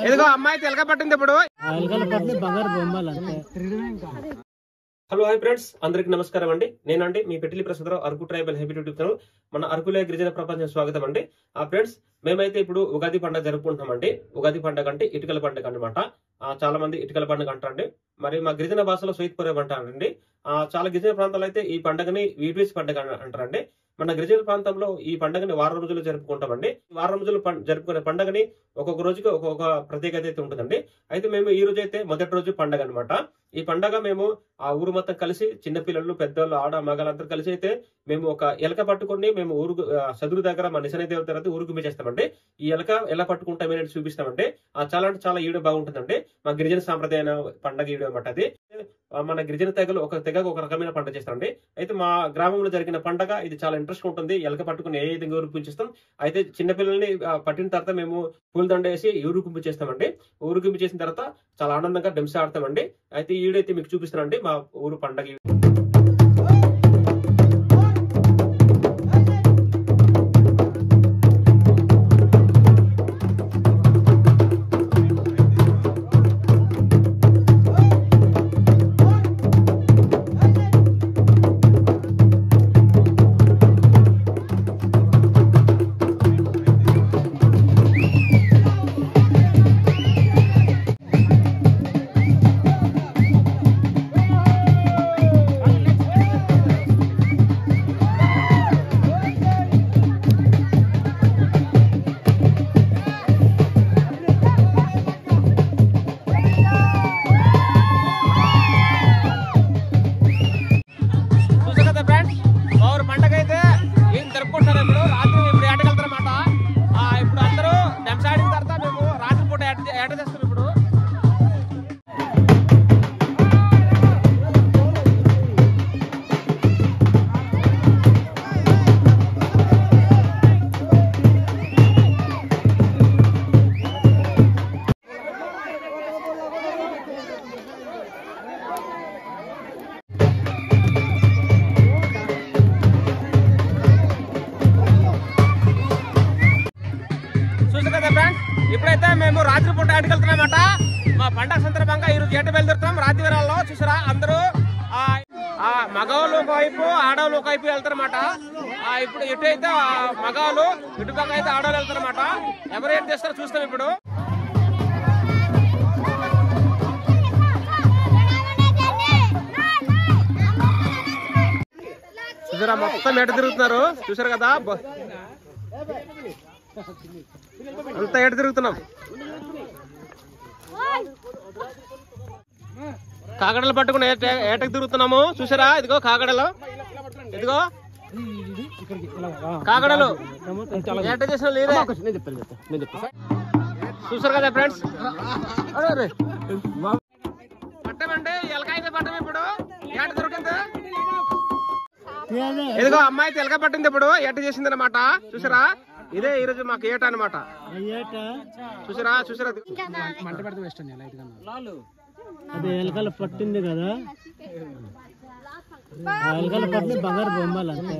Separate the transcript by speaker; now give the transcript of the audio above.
Speaker 1: ఇదిగో అమ్మాయి తెలక పట్టింది ఇప్పుడు. హలో హాయ్ ఫ్రెండ్స్, అందరికి నమస్కారం అండి. నేనండి మీ Pettili Prasadarao, Araku tribal happy YouTube channel. మన అరకులే గిరిజన ప్రపంచం స్వాగతం అండి. ఫ్రెండ్స్, మేమైతే ఇప్పుడు ఉగాది పండుగ జరుపుకుంటున్నామండి. ఉగాది పండుగ అంటే ఇటుకల పండుగ అనమాట. చాలా మంది ఇటుకల పండుగ అంటారండి. మరి మా గిరిజన భాషలో సొయిత్పురం అంటారండి. చాలా గిరిజన ప్రాంతాల్లో అయితే ఈ పండుగని వీటివేసి పండుగ అంటారండి. మన గిరిజన ప్రాంతంలో ఈ పండుగని వారం రోజులు జరుపుకుంటామండి. వారం రోజులు జరుపుకునే పండుగని ఒక్కొక్క రోజుకి ఒక్కొక్క ప్రత్యేకత అయితే ఉంటుందండి. అయితే మేము ఈ రోజు అయితే మొదటి రోజు పండుగ అనమాట. ఈ పండుగ మేము ఆ ఊరు మొత్తం కలిసి, చిన్నపిల్లలు, పెద్దోళ్ళు, ఆడ మగలందరూ కలిసి అయితే మేము ఒక ఎలక పట్టుకుని మేము ఊరు సదురు దగ్గర మా నిశని దేవత దగ్గర ఊరుకు చేస్తామండి. ఈ ఎలక ఎలా పట్టుకుంటామని చూపిస్తామండి. చాలా అంటే చాలా ఈడో బాగుంటుందండి. మా గిరిజన సాంప్రదాయ పండుగ ఈడో అనమాట. అది మన గిరిజన తెగలు ఒక తెగకు ఒక రకమైన పండుగ చేస్తామండి. అయితే మా గ్రామంలో జరిగిన పండుగ ఇది చాలా ఇంట్రెస్ట్ ఉంటుంది. ఎలక పట్టుకుని ఏ విధంగా ఊరుకుంపిస్తాం. అయితే చిన్నపిల్లల్ని పట్టిన తర్వాత మేము పూలదండ వేసి ఊరుకుంపు చేస్తామండి. ఊరుకుంపు చేసిన తర్వాత చాలా ఆనందంగా డెమ్స్ ఆడతామండి. అయితే ఈడైతే మీకు చూపిస్తానండి మా ఊరు పండుగ. ఇప్పుడైతే మేము రాత్రి పూట అడిగెళ్తున్నామట. మా పండగ సందర్భంగా ఈ రోజు ఏట బయలుదేరుతాం. రాత్రి వేళల్లో చూసారా అందరూ మగవాళ్ళు ఒకవైపు, ఆడవాళ్ళు ఒకవైపు వెళ్తారన్నమాట. ఇప్పుడు ఎటు అయితే మగవాళ్ళు, ఇటుపక్క అయితే ఆడవాళ్ళు వెళ్తారన్నమాట. ఎవరు ఏం చేస్తారో చూస్తాం ఇప్పుడు. చూసారా మొత్తం ఎట తిరుగుతున్నారు, చూసారు కదా, అంతా ఎట తిరుగుతున్నాం. కాగడలు పట్టుకుని ఏటకు తిరుగుతున్నాము. చూసారా, ఇదిగో కాగడలు, ఇదిగో కాగడలు ఏట చేసిన లేదే. చూసారు కదా ఫ్రెండ్స్, పట్టమంటే ఎలకైతే పట్టం. ఇప్పుడు ఏట దొరికింది, ఇదిగో అమ్మాయి తెలక పట్టింది. ఇప్పుడు ఏట చేసింది అనమాట. చూసారా, ఇదే ఈ రోజు మాకు ఏట అనమాట. చూసారా చూసారా, మంట పెడితే వెస్ట్ అదే ఎలకలు పట్టింది కదా. ఎలకలు పట్టింది బంగారు బొమ్మలు అంతే.